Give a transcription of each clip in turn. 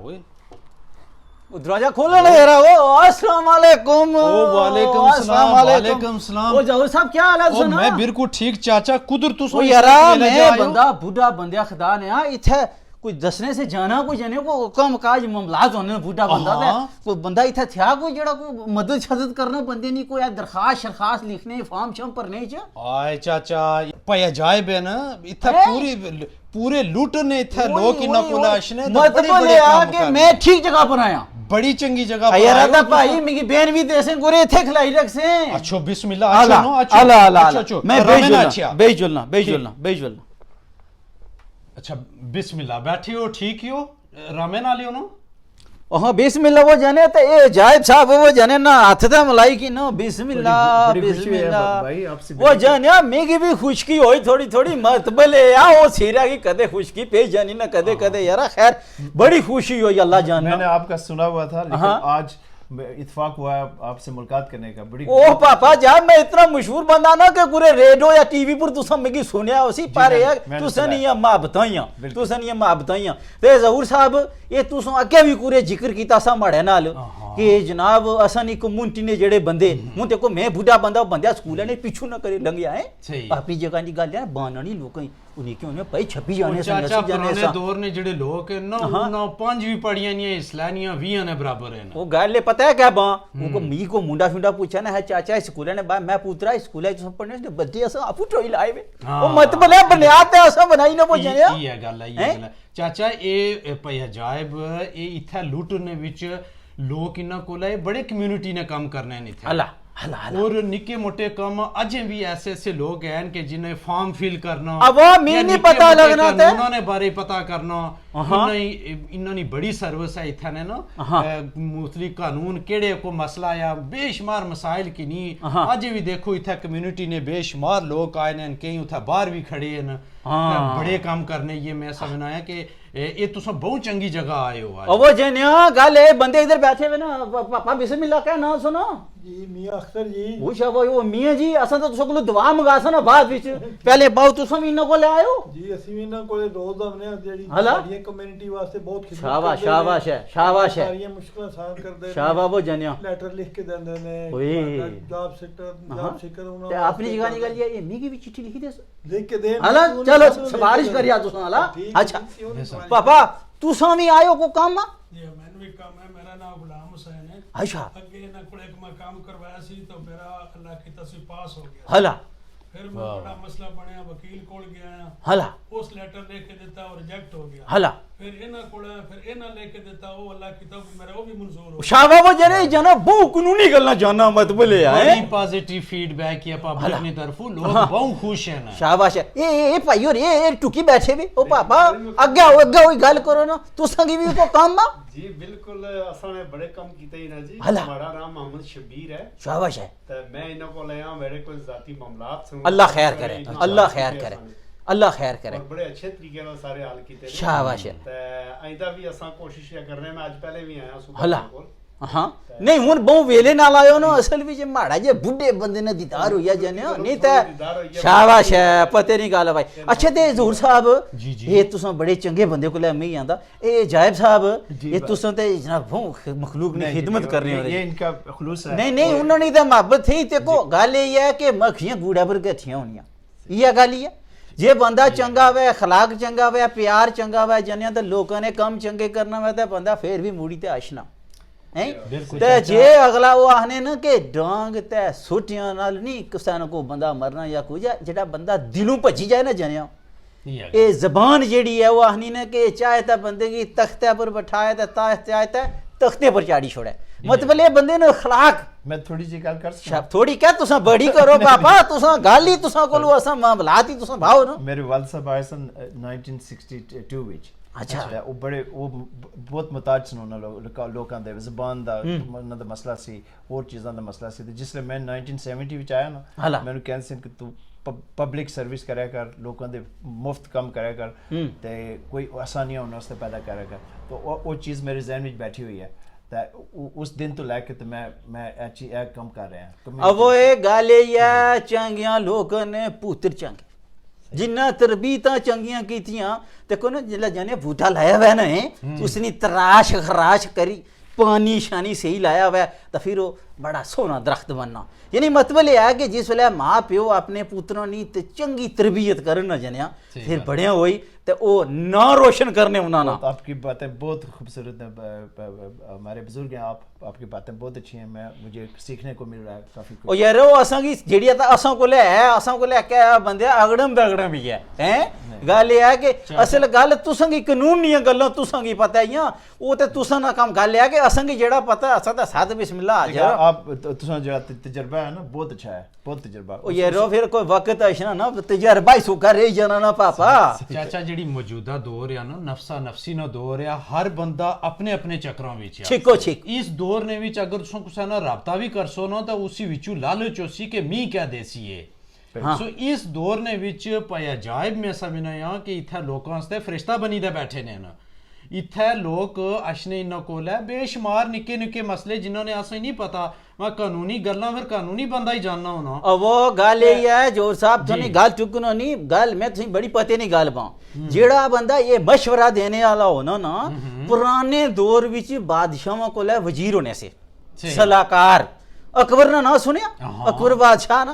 ओए दरवाजा खोलो ना जरा। वो अस्सलाम वालेकुम। वालेकुम सलाम। ओ जहूर साहब क्या हाल है? ओ मैं बिल्कुल ठीक चाचा कुदर तू ओ यारा मैं बंदा बूढ़ा बंदे खुदा ने आ इथे कोई दसने से जाना कोई जने को कम काज मामलात होने बूढ़ा बंदा ते कोई बंदा इथे थया कोई जेड़ा कोई मदद शदद करना बंदे नहीं कोई दरखास्त शरखास्त लिखने फॉर्म शम भरने च आए चाचा पया जायब है ना इथे पूरे लूट ने इथे लोग इना कोला आशने मतलब आ कि मैं ठीक जगह पर आया बड़ी चंगी जगह पर यार दा भाई मेरी बहन भी देसे गोरे इथे खलाई रख से। अच्छो बिस्मिल्लाह अच्छा नो अच्छा अच्छा मैं बेजुलना अच्छा बिस्मिल्लाह बैठी हो ठीक हो रामे ना लियो ना। ओह बिस्मिल्लाह वो जाने तो ए जायब साहब वो जाने ना हाथ दा मलाई की नो बिस्मिल्लाह बिस्मिल्लाह भाई आपसे वो जाने मेरी भी खुशकी होई थोड़ी थोड़ी मत भले आ वो सीरा की कदे खुशकी पे जानी ना कदे कदे यार खैर बड़ी खुशी हुई अल्लाह जाने। मैंने आपका सुना हुआ था लेकिन आज इत्तेफाक हुआ आपसे मुलाकात करने का बड़ी ओ पापा जब मैं इतना मशहूर बंदा ना कि पूरे रेडियो या टीवी पर तुसा मिगी सुनया उसी पर यार तुसा नहीं मां बताइयां ते जहूर साहब ये तुसा अगे भी पूरे जिक्र कीता सा माड़े नाल कि जनाब असा नी कम्युनिटी ने जेड़े बंदे हूं देखो मैं बुढ़ा बंदा बंदे स्कूल ने पिछू ना करे लंघया है अपनी जगह दी गल है बाननी लोकां उन्हें क्यों ने भाई 26 जाने चाचा पुराने दौर ने जेड़े लोग है ना ना 5 भी पढ़ियां नहीं इस्लानियां 20 ने बराबर है वो गल पता है क्या बा उनको मी को मुंडा फुंडा पूछा ना है चाचा स्कूल ने बा मैं पुत्रा स्कूल है जो पढ़ने से बच्चे असा आपू ट्रोई लाए वे वो मत भले बुनियाद ते असा बनाई ना वो जाने ये गल है चाचा ए भैया जायब ए इथे लूटने विच लोग इन्ना कोला बड़े कम्युनिटी ने काम करने ने इथे अल्लाह और निके मोटे काम अजे भी ऐसे लोग हैं कि जिन्हें फॉर्म फिल करना अब मैं नहीं पता लगना थे उन्होंने बारे पता करना इन्होंने बड़ी सर्विस है इथे ने ना मुस्लिम कानून केड़े को मसला या बेशुमार मसाइल की नहीं अजे भी देखो इथे कम्युनिटी ने बेशुमार लोग आए ने कई उथे बाहर भी खड़े हैं बड़े काम करने ये मैं समझना है कि ये तुसा बहुत चंगी जगह आए हो आज। वो जनिया गल है बंदे इधर बैठे हुए ना पापा बिस्मिल्लाह का नाम सुनो जी मियां अख्तर जी वो शाबाश वो मियां जी असा तो तुसा को दुआ मंगा सा ना बाद विच पहले बाऊ तुसा भी इना को ले आयो जी ਅਸੀਂ ਵੀ ਇਹਨਾਂ ਕੋਲੇ ਰੋਜ਼ ਦਾ ਬਨੇ ਜਿਹੜੀ ਸਾਡੀ ਕਮਿਊਨਿਟੀ ਵਾਸਤੇ ਬਹੁਤ ਖਿਦਮਤ शाबाश शाबाश है शाबाश है ਸਾਰੀਆਂ ਮੁਸ਼ਕਲਾਂ ਸਾਨ ਕਰਦੇ ਨੇ शाबाश वो जनिया ਲੈਟਰ ਲਿਖ ਕੇ ਦਿੰਦੇ ਨੇ ओए ਜੌਬ ਸਿਕਰ ਉਹਨਾਂ ते अपनी जगह निकल ये मी की भी चिट्ठी लिखी दे ਲਿਖ ਕੇ ਦੇਣ हला चलो सिफारिश करिया तुसा हला अच्छा पापा तुसा भी आयो को काम ये मैंने भी काम है मेरा नाम गुलाम हुसैन है अच्छा अगे ना कोई एक मैं काम करवाया सी तो मेरा अल्लाह की तस्वीर पास हो गया हला फिर मैं बड़ा मसला बनया वकील कोल गया हला उस लेटर लेके देता और रिजेक्ट हो गया हला फिर इना कोला फिर इना लेके देता वो अल्लाह की तस्वीर मेरा वो भी मंजूर हो शाबाश वो जने जना बहु कानूनी गल्ला जानना मत बोले बड़ी पॉजिटिव फीडबैक किया पब्लिक ने तरफों लोग बहुत खुश हैं ना शाबाश है ए भाई और ये टुकी बैठे भी ओ पापा अगे होई गल करो ना तुसा की भी को काम आ जी बिल्कुल असा ने बड़े कम कीते ही ना जी हला। हमारा नाम मोहम्मद शबीर है शाबाश है तो मैं इन्हों को ले आया मेरे कोई जाती मामलात सुन अल्लाह खैर करे अल्लाह खैर करे अल्लाह खैर करे और बड़े अच्छे तरीके ਨਾਲ सारे हल कीते शाबाश है ते आइंदा भी असा कोशिश कर रहे हैं मैं आज पहले भी आया सुबह हला कोल हाँ नहीं हुन बहु वेले नाल आयो ना असल विच माड़ा जे बुढ़े बंदे ने दीदार होया जने नहीं ते शाबाश है पते नहीं गल भाई अच्छा ते हजूर साहब ये तुसा बड़े चंगे बंदे को ले मैं आंदा ए जायब साहब ये तुसा ते जनाब बहु मखलूक ने खिदमत करनी हो ये इनका खुलूस है नहीं उन्होंने ते मोहब्बत थी ते को गल ये है कि मखियां गूड़ा पर गठियां होनियां ये गल ही है जे बंदा चंगा वे अखलाक चंगा वे प्यार चंगा वे जने ते लोकां ने कम चंगे करना वे ते बंदा फिर भी मुड़ी ते आशना ते जे अगला वो आखने ना कि डांग ते सुटियां नाल नहीं किसान को बंदा मरना या कुछ जेड़ा बंदा दिलों भजी जाए ना जनिया ये जबान जेड़ी है वो आखनी ना कि चाहे ते बंदे की तख्ते पर बैठाए ते चाहे ते तख्ते पर चाड़ी छोड़े मतलब ये बंदे ने अखलाक मैं थोड़ी जी गल कर सकता थोड़ी क्या तुसा बड़ी करो पापा तुसा गाली तुसा कोलो असा मामलात ही तुसा भाव ना मेरे वालिद साहब आए सन 1962 विच अच्छा वो बड़े वो बहुत मुताज सन उन्होंने लोगों दे ज़बान दा उन्हां दा मसला सी और चीज़ां दा मसला सी ते जिसले मैं 1970 विच आया ना मैंने कहंदे सन कि तू पब्लिक सर्विस करया कर लोगों दे मुफ्त काम करया कर ते कोई आसानियां उन्हां वास्ते पैदा करया कर तो वो चीज़ मेरे ज़हन विच बैठी हुई है उस दिन तो लेके तो मैं कम कर रहा हूं अब वो ये गल है चंगियां लोग ने पुत्र चंगे ਜਿੰਨਾ ਤਰਬੀਤਾਂ ਚੰਗੀਆਂ ਕੀਤੀਆਂ ਦੇਖੋ ਨਾ ਜਿਹੜਾ ਜਾਨੇ ਬੂਟਾ ਲਾਇਆ ਹੋਇਆ ਨਾ ਉਸਨੇ ਤਰਾਸ਼ ਖਰਾਸ਼ ਕਰੀ ਪਾਣੀ ਸ਼ਾਨੀ ਸਹੀ ਲਾਇਆ ਹੋਇਆ ਤਾਂ ਫਿਰ ਉਹ ਬੜਾ ਸੋਹਣਾ ਦਰਖਤ ਬਣਨਾ ਯਾਨੀ ਮਤਲਬ ਇਹ ਹੈ ਕਿ ਜਿਸ ਵੇਲੇ ਮਾਂ ਪਿਓ ਆਪਣੇ ਪੁੱਤਰਾਂ ਦੀ ਤੇ ਚੰਗੀ ਤਰਬੀਅਤ ਕਰਨ ਨਾ ਜਨਿਆ ਫਿਰ ਬੜਿਆ ਹੋਈ ਤੇ ਉਹ ਨਾ रोशन करने उन्होंने ना। आपकी बातें बहुत खूबसूरत हैं, हमारे बुजुर्ग हैं, आपकी बातें बहुत अच्छी हैं, मैं मुझे सीखने को मिल रहा है काफी कुछ। ओ यार वो असां की जेड़ी ता असां को ले के बंदे अगड़म दगड़म भी हैं गल ये है कि असल गल तुसां की कानूनी गल्लां तुसां की पता ही हैं वो ते तुसां ना काम गल है कि असां की जेड़ा पता असां ता साथ बिस्मिल्लाह हाजिर आप तुसां जो तजर्बा है ना बहुत अच्छा है, बहुत तजर्बा। ओ यार फिर कोई वक्त आशना ना तजर्बा ही सुखा रह जाना ना पापा। चाचा ਜਿਹੜੀ ਮੌਜੂਦਾ ਦੌਰ ਆ ਨਾ ਨਫਸਾ ਨਫਸੀ ਨਾ ਦੌਰ ਆ ਹਰ ਬੰਦਾ ਆਪਣੇ ਆਪਣੇ ਚੱਕਰਾਂ ਵਿੱਚ ਆ ਛਿੱਕੋ ਛਿੱਕ ਇਸ ਦੌਰ ਨੇ ਵਿੱਚ ਅਗਰ ਤੁਸੀਂ ਕਿਸੇ ਨਾਲ ਰਾਬਤਾ ਵੀ ਕਰਸੋ ਨਾ ਤਾਂ ਉਸੇ ਵਿੱਚੋਂ ਲਾਲਚ ਹੋਸੀ ਕਿ ਮੀਂਹ ਕਿਆ ਦੇਸੀਏ ਸੋ ਇਸ ਦੌਰ ਨੇ ਵਿੱਚ ਪਾਇਆ ਜਾਇਬ ਮੈਂ ਸਮਝਣਾ ਕਿ ਇੱਥੇ ਲੋਕਾਂ ਵਾਸਤੇ ਫਰਿਸ਼ਤਾ ਬਣੀ ਦੇ ਬੈਠੇ ਨੇ ਨਾ ਇੱਥੇ ਲੋਕ ਅਸ਼ਨੇ ਇਹਨਾਂ ਕੋਲ ਹੈ ਬੇਸ਼ੁਮਾਰ ਨਿੱਕੇ ਨਿੱਕੇ ਮਸਲੇ ਜਿਨ੍ਹਾਂ ਨੇ ਅਸਾਂ ਨਹੀਂ ਪਤਾ ਮੈਂ ਕਾਨੂੰਨੀ ਗੱਲਾਂ ਫਿਰ ਕਾਨੂੰਨੀ ਬੰਦਾ ਹੀ ਜਾਨਣਾ ਹੋਣਾ ਉਹ ਗੱਲ ਇਹ ਹੈ ਜੋਰ ਸਾਹਿਬ ਤੁਹਾਨੂੰ ਗੱਲ ਚੁੱਕਣਾ ਨਹੀਂ ਗੱਲ ਮੈਂ ਤੁਸੀਂ ਬੜੀ ਪਤੇ ਨਹੀਂ ਗੱਲ ਪਾ ਜਿਹੜਾ ਬੰਦਾ ਇਹ مشورہ ਦੇਣੇ ਵਾਲਾ ਹੋਣਾ ਨਾ ਪੁਰਾਣੇ ਦੌਰ ਵਿੱਚ ਬਾਦਸ਼ਾਹਾਂ ਕੋਲ ਹੈ ਵਜ਼ੀਰ ਹੋਣੇ ਸੇ ਸਲਾਹਕਾਰ अकबर ने ना सुनिया अकबर बादशाह ना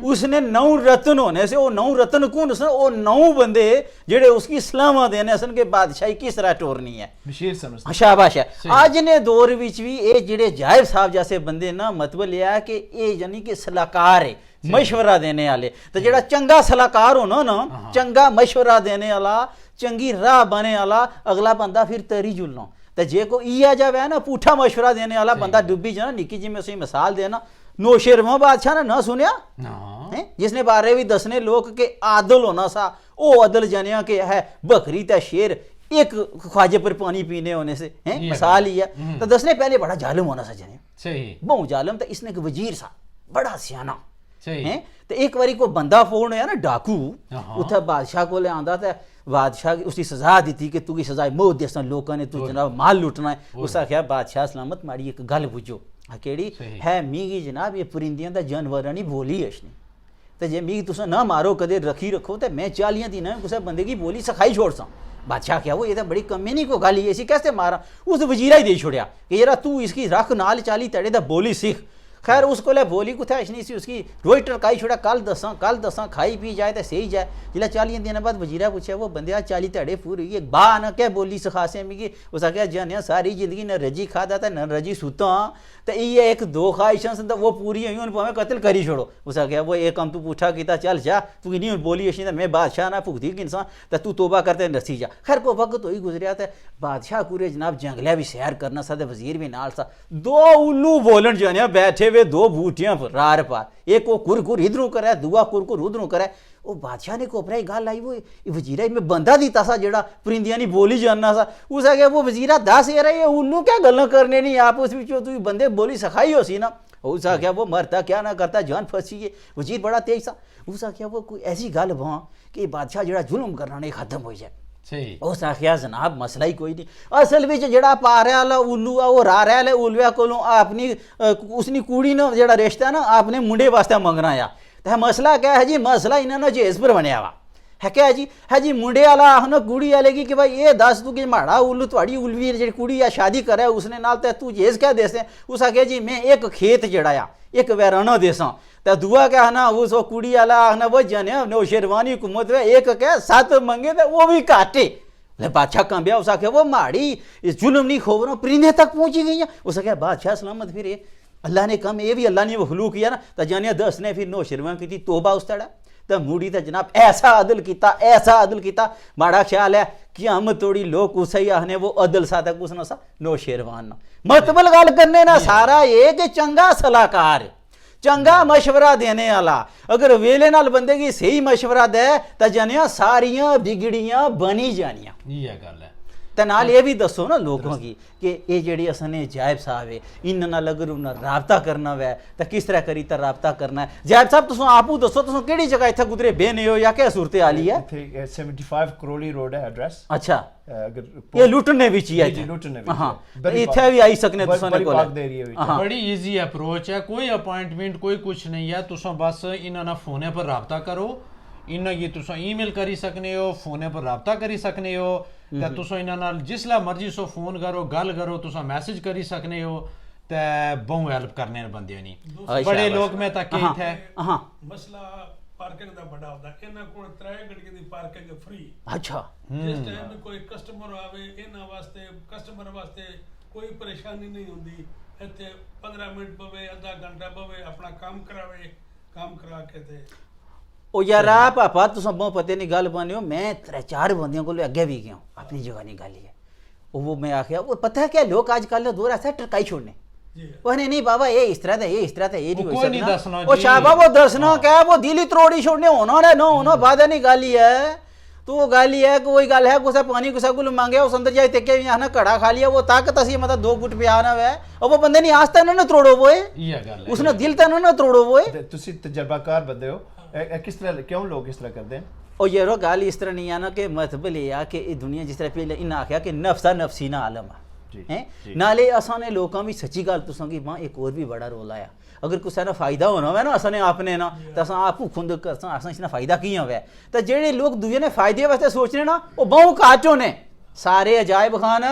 उसने 9 रत्न होने से वो 9 रत्न कौन उसने वो 9 बंदे जेड़े उसकी सलामा देने सन के बादशाही किस तरह टोरनी है बशीर समझ शाबाश है आज ने दौर विच भी ये जेड़े जायब साहब जैसे बंदे ना मतलब ये है कि ये यानी कि सलाहकार है मशवरा देने वाले तो जेड़ा चंगा सलाहकार होना ना चंगा मशवरा देने वाला चंगी राह बने वाला अगला बंदा फिर तरी जुलना तो जे को इया जब है ना पूठा मशवरा देने वाला बंदा डुब्बी जाना निकी जी में उसी मिसाल देना नौशेरवा बादशाह ने ना सुनिया जिसने बारे भी दसने लोग के आदल होना सा ओ अदल जानिया के है बकरी ता शेर एक ख्वाजे पर पानी पीने होने से हैं मिसाल ही है तो दसने पहले बड़ा जालिम होना सा जानिया सही बहुत जालिम तो इसने वजीर सा बड़ा सियाना हैं तो एक बारी को बंदा फोन है ना डाकू उथे बादशाह को ले आंदा था बादशाह उसकी सजा दी थी कि तू की सजा मौत देसा लोगों ने तू जनाब माल लुटना है उसका क्या बादशाह सलामत माड़ी एक गल बुझो केड़ी है मी की जनाब ये परिंदियां दा जानवर नहीं बोली है इसने तो जे मी तुसा ना मारो कदे रखी रखो तो मैं 40 दिन कुछ बंदे की बोली सिखाई छोड़ सा बादशाह क्या वो ये तो बड़ी कमी नहीं को गाली ऐसी कैसे मारा उस वजीरा ही दे छोड़िया कि यार तू इसकी रख नाल 40 तड़े दा बोली सीख खैर उसको ले बोली कुछ नहीं सी उसकी रोज टरकाई छोड़ा कल दसा खाई पी जाए तो सही जाए जिला 40 दिन बाद वजीरा पूछा वो बंदे 40 तड़े पूरी एक बा न क्या बोली सखासे मिगी उसका क्या जाने सारी जिंदगी न रजी खाता था न रजी सूता तो ये एक दो ख्वाहिशा से वो पूरी हुई उन भावें कत्ल करी छोड़ो उसका क्या वो एक काम तू पूछा किया चल जा तू नहीं बोली अच्छी तो मैं बादशाह ना भुगती इंसान तो तू तोबा करते नसी जा खैर को वक्त तो ही गुजरिया था बादशाह पूरे जनाब जंगलिया भी सैर करना सा वजीर भी नाल सा 2 उल्लू बोलन जाने बैठे हुए 2 बूटियां पर रार पार एक वो कुर इधरों करे दूआ कुर उधरों करे वो बादशाह ने कोपरा ही गल आई वो वजीरा में बंदा दीता सा जेड़ा परिंदियां नहीं बोली जानना सा उस आगे वो वजीरा 10 यार ये उल्लू क्या गल्लां करने नहीं आप उस विचों तू बंदे बोली सखाई हो सी ना उस आगे वो मरता क्या ना करता जान फंसी है वजीर बड़ा तेज सा उस आगे वो कोई ऐसी गल वहां कि बादशाह जेड़ा जुल्म करना नहीं खत्म हो जाए उस आखिया जनाब मसला ही कोई नहीं असल विच जेड़ा पारे वाला उल्लू आ वो रा रहा उल्लुआ कोलों अपनी उसनी कुड़ी ने जेड़ा रिश्ता है ना अपने मुंडे वास्ते मंगना आ तो मसला क्या है जी मसला इन्होंने जेस पर बनया वा है क्या है जी मुंडे वाला आखना कुड़ी वाले की कि भाई ये दस तू कि माड़ा उल्लू थोड़ी उल्वी जी कुड़ी या शादी करे उसने नाल ते तू जेस क्या देसे उस आखे जी मैं एक खेत जड़ा आ एक वैराना देसा तो दुआ क्या है ना उस कुड़ी वाला आखना वो जने नो शेरवानी हुकूमत एक क्या 7 मंगे तो वो भी काटे बादशाह कांबिया उस आखे वो माड़ी इस जुल्म नहीं खबरों परिंदे तक पहुंची गई उस आखे बादशाह सलामत फिर अल्लाह ने कम ये भी अल्लाह ने वखलू किया ना तो जानिया 10 ने फिर नो शेरवान की तोबा उस तड़ा तो मूड़ी तो जनाब ऐसा अदल किया माड़ा ख्याल है क़यामत तोड़ी लोग उस ही आने वो अदल सा तक उसने सा नो शेरवान ना मतबल गल करने ना सारा ये कि चंगा सलाहकार चंगा मशवरा देने वाला अगर वेले नाल बंदे की सही मशवरा दे तो जानिया सारियां बिगड़ियां बनी जानिया ये गल है तो नाल ये भी दसो ना लोगों की कि ये जेड़ी असने जायब साहब है इन नाल अगर उन्हें राबता करना वै तो किस तरह करी तो राबता करना है जायब साहब तुम आपू दसो तुम केड़ी जगह इत्थे गुजरे बेने हो या क्या सूरत हाली है 75 करोली रोड है एड्रेस अच्छा अगर ये लुटने विच ही है जी लुटने विच हां इत्थे भी आई सकने तुसने कोल बड़ी इजी अप्रोच है कोई अपॉइंटमेंट कोई कुछ नहीं है तुम बस इन्हां नाल फोने पर राबता करो इन्ना गी तुसां ईमेल करी सकने हो, फोने पर राबता करी सकने हो, ते तुसां इन्हां नाल जिसला मर्जी सो फोन करो, गल करो, तुसां मैसेज करी सकने हो, ते बहु हेल्प करने न बंदे नी। बड़े लोग मैं तक थे मसला पार्किंग दा बड़ा होता इन्हां कोल 3 घंटे दी पार्किंग फ्री। अच्छा जिस टाइम कोई कस्टमर आवे इन्हां वास्ते कस्टमर वास्ते कोई परेशानी नहीं होंदी, इत्थे 15 मिनट पवे, आधा घंटा पवे, अपना काम करावे, काम करा के ते ओ यार पापा तुसां बहुत पते नहीं गल बनियो, मैं 3-4 बंदियों को अगे भी गया अपनी जगह नहीं गल है वो मैं आखिया वो पता है क्या लोग आजकल का दौर ऐसा है टरकाई छोड़ने वो नहीं बाबा ये इस तरह था ये इस तरह था ये नहीं हो सकता वो शाबा वो दर्शना क्या वो दिली त्रोड़ी छोड़ने होना ना होना बाद नहीं गाली है तो वो गाली है कि वही गल है कुछ पानी कुछ कुल मांगे उस अंदर जाए तेके यहाँ ना कड़ा खा लिया वो ताकत असी मतलब 2 गुट पियाना है और वो बंदे नहीं आस्ता ना त्रोड़ो वो उसने दिल ता ना त्रोड़ो वो ਤੁਸੀਂ ਤਜਰਬਾਕਾਰ ਬੰਦੇ ਹੋ ਕਿਸ ਤਰ੍ਹਾਂ ਕਿਉਂ ਲੋਕ ਇਸ ਤਰ੍ਹਾਂ ਕਰਦੇ ਨੇ और ये रो गाली इस तरह नहीं आना कि मतलब ये आ कि ये दुनिया जिस तरह पहले इन आख्या कि नफ्सा नफसी ना आलम है नाले असाने लोगों भी सच्ची गल तुसां की मां एक और भी बड़ा रोल आया अगर कुछ ना फायदा होना है ना असने आपने ना तो अस आप खुंद कर अस इसना फायदा की हुआ है तो जेडे लोग दूजे ने फायदे वास्ते सोच रहे ना वो बहु काट होने सारे अजायब खान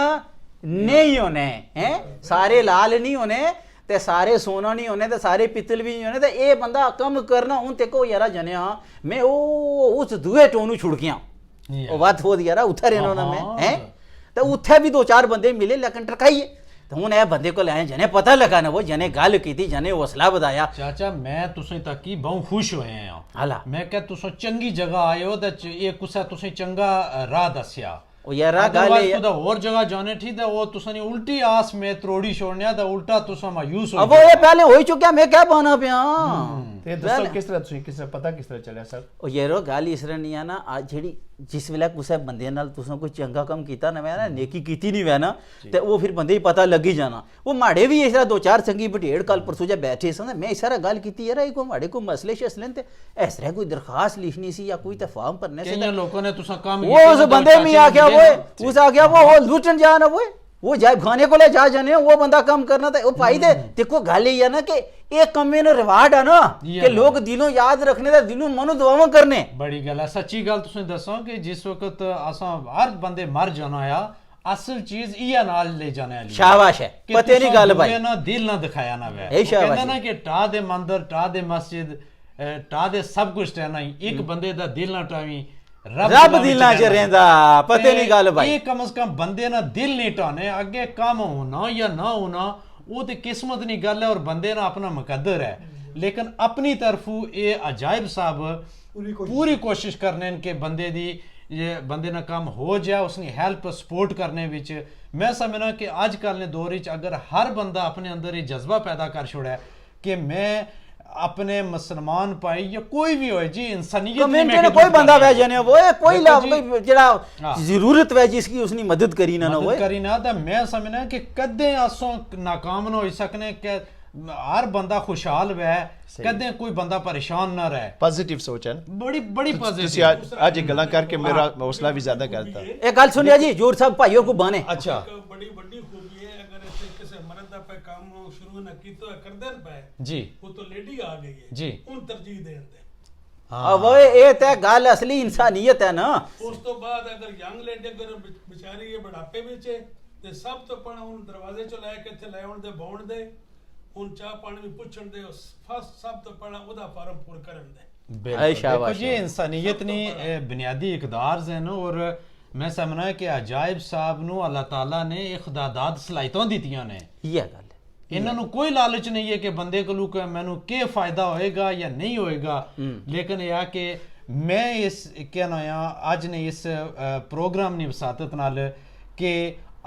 नहीं होने हैं सारे लाल नहीं होने ते सारे सोना नहीं होने ते सारे पित्तल भी नहीं होने ते ये बंदा कम करना हूं ते को यारा जनिया मैं ओ उस दुए टोनू छुड़ गया ओ बात हो यारा उठा रहना ना मैं हैं ते उठे भी 2-4 बंदे मिले लेकिन टरकाइए तो हूं ए बंदे को लाए जने पता लगा ना वो जने गल कीती जने हौसला बताया चाचा मैं तुसें तक की बहुत खुश होए हैं हाला मैं कह तुसें चंगी जगह आए हो ते ये कुछ तुसें चंगा राह दस्या ओ यारा गल है तो और जगह जाने थी तो वो तुसने उल्टी आस में त्रोड़ी छोड़ने तो उल्टा तुसा मायूस हो अब ये पहले हो ही चुका मैं क्या बना पिया ਤੇ ਦੱਸੋ ਕਿਸ ਤਰ੍ਹਾਂ ਤੁਸੀਂ ਕਿਸ ਤਰ੍ਹਾਂ ਪਤਾ ਕਿਸ ਤਰ੍ਹਾਂ ਚੱਲਿਆ ਸਰ ਉਹ ਯਾਰੋ ਗੱਲ ਇਸ ਤਰ੍ਹਾਂ ਨਹੀਂ ਆ ਨਾ ਆ ਜਿਹੜੀ ਜਿਸ ਵੇਲੇ ਕਿਸੇ ਬੰਦੇ ਨਾਲ ਤੁਸੀਂ ਕੋਈ ਚੰਗਾ ਕੰਮ ਕੀਤਾ ਨਾ ਮੈਂ ਨਾ ਨੇਕੀ ਕੀਤੀ ਨਹੀਂ ਵੈ ਨਾ ਤੇ ਉਹ ਫਿਰ ਬੰਦੇ ਹੀ ਪਤਾ ਲੱਗੀ ਜਾਣਾ ਉਹ ਮਾੜੇ ਵੀ ਇਸ ਤਰ੍ਹਾਂ 2-4 ਸੰਗੀ ਬਟੇੜ ਕੱਲ ਪਰਸੋਂ ਜਾ ਬੈਠੇ ਸਨ ਮੈਂ ਇਸ ਤਰ੍ਹਾਂ ਗੱਲ ਕੀਤੀ ਯਾਰ ਇਹ ਕੋ ਮਾੜੇ ਕੋ ਮਸਲੇ ਸ਼ਸਲਨ ਤੇ ਇਸ ਤਰ੍ਹਾਂ ਕੋਈ ਦਰਖਾਸਤ ਲਿਖਣੀ ਸੀ ਜਾਂ ਕੋਈ ਤੇ ਫਾਰਮ ਭਰਨੇ ਸੀ ਕਈਆਂ ਲੋਕਾਂ ਨੇ ਤੁਸੀਂ ਕੰਮ वो उस बंदे में आख्या वो उस आख्या वो लूटन जाना वो जाए खाने को ले जा जाने वो बंदा काम करना था वो भाई दे देखो गल ये है ना कि एक कमे ने रिवार्ड है ना कि लोग दिलों याद रखने दा दिलों मनो दुआवां करने बड़ी गल है सच्ची गल तुसें दसो कि जिस वक्त असां हर बंदे मर जाना है असल चीज इया नाल ले जाने वाली शाबाश है पते नहीं गल भाई ना दिल ना दिखाया ना वे ए शाबाश कहंदा ना कि टा दे मंदिर टा दे मस्जिद टा दे सब कुछ रहना एक बंदे दा दिल ना टावी रब दिलां च रहिंदा पते नहीं गल भाई ये कम से कम बंदे ना दिल नहीं टाने अगे काम होना या ना होना वो तो किस्मत नहीं गल है और बंदे ना अपना मुकद्दर है लेकिन अपनी तरफों ये अजायब साहब पूरी कोशिश करने के बंदे दी ये बंदे ना काम हो जाए उसकी हेल्प सपोर्ट करने विच मैं समझना कि आजकल ने दौर विच अगर हर बंदा अपने अंदर ये जज्बा पैदा कर छोड़ा कि मैं अपने मुसलमान भाई या कोई भी हो जी इंसानियत में कोई बंदा वह जने वो कोई ला कोई जेड़ा जरूरत वह जिसकी उसने मदद करी ना वो करी ना तो मैं समझना कि कदे आसों नाकाम ना हो सकने कि हर बंदा खुशहाल वह कदे कोई बंदा परेशान ना रहे पॉजिटिव सोच है बड़ी बड़ी ਤੁਸੀਂ ਅੱਜ ਇਹ ਗੱਲਾਂ ਕਰਕੇ ਮੇਰਾ ਹੌਸਲਾ ਵੀ ਜ਼ਿਆਦਾ ਕਰਤਾ एक गल सुनिया जी जोर साहब भाइयों को बाने अच्छा बड़ी बड़ी खूबी है अगर ऐसे किसी मर्द दा पे काम शुरू ना की तो कर देन पाए जी वो तो लेडी आ गई है जी उन तरजीह देन दे अब ये ते गल असली इंसानियत है ना उस तो बाद अगर यंग लेडी अगर बेचारी ये बुढ़ापे विच ते सब तो पहला उन दरवाजे चो लै के इत्थे ले आउण दे बाउण दे उन चाह पानी भी पुछण दे फर्स्ट सब तो पहला ओदा फार्म पूरा करन दे देखो जी इंसानियत ने बुनियादी इकदार हैं और मैं समझना है कि अजायब साहब नु अल्लाह ताला ने खुदादाद सलाहितां दित्तियां ने ये गल इन्हां नु कोई लालच नहीं है कि बंदे को लुक मैनू के फायदा होएगा या नहीं होएगा लेकिन यह कि मैं इस कहना अज ने इस प्रोग्राम ने वसातत नाल कि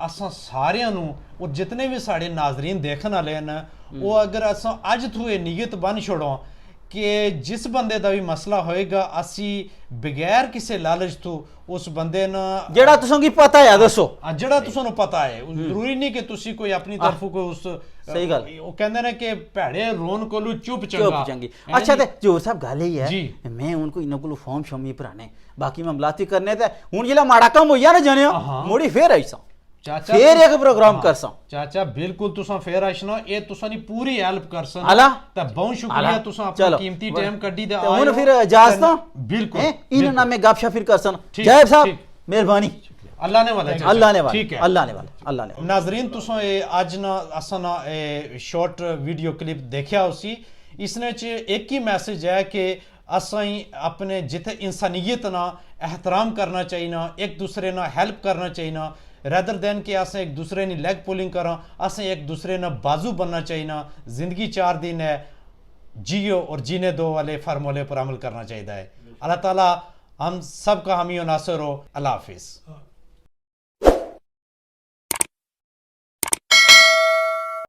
असां सारियां नु और जितने भी साढ़े नाजरीन देखने वाले हैं वो अगर असां अज थू ये नीयत बन छोड़ो कि जिस बंदे दा भी मसला होएगा असी बगैर किसी लालच तो उस बंदे ना जेड़ा तुसां की पता है दसो जेड़ा तुसां नु पता है जरूरी नहीं कि तुसी कोई अपनी तरफों को उस सही गल वो कहंदे ने कि भैड़े रोन कोलू चुप चंगी अच्छा ते जोर साहब गल ही है मैं उनको इन्हां कोलू फॉर्म शमी भराने बाकी मामलाती करने ते हुन जिला माड़ा काम होया ना जनिया मोड़ी फेर आई सा चाचा پھر ایک پروگرام کرساں चाचा बिल्कुल तुसां फेर आशना ए तुसां नी पूरी हेल्प करसन आला ता बहुत शुक्रिया तुसां अपना कीमती टाइम कड्डी दे تے ہن پھر اجازت बिल्कुल ان نام میں گپ شپ پھر کرسن ٹھیک، جائب صاحب ٹھیک۔ مہربانی اللہ نے والا اللہ نے والا ٹھیک ہے اللہ نے والا اللہ نے والا ناظرین تساں اج نا اساں نا شارٹ ویڈیو کلپ دیکھیا اسی اس نے چ ایک ہی میسج ہے کہ اساں اپنے جتھے انسانیت نا احترام کرنا چاہیے ایک دوسرے نا ہیلپ کرنا چاہیے ریدر دین کہ اساں ایک دوسرے نی لیگ پولنگ کراں اساں ایک دوسرے نا بازو بننا چاہیے زندگی 4 دن ہے جیو اور جینے دو والے فارمولے پر عمل کرنا چاہیے ہے اللہ تعالیٰ ہم سب کا حامی و ناصر ہو اللہ حافظ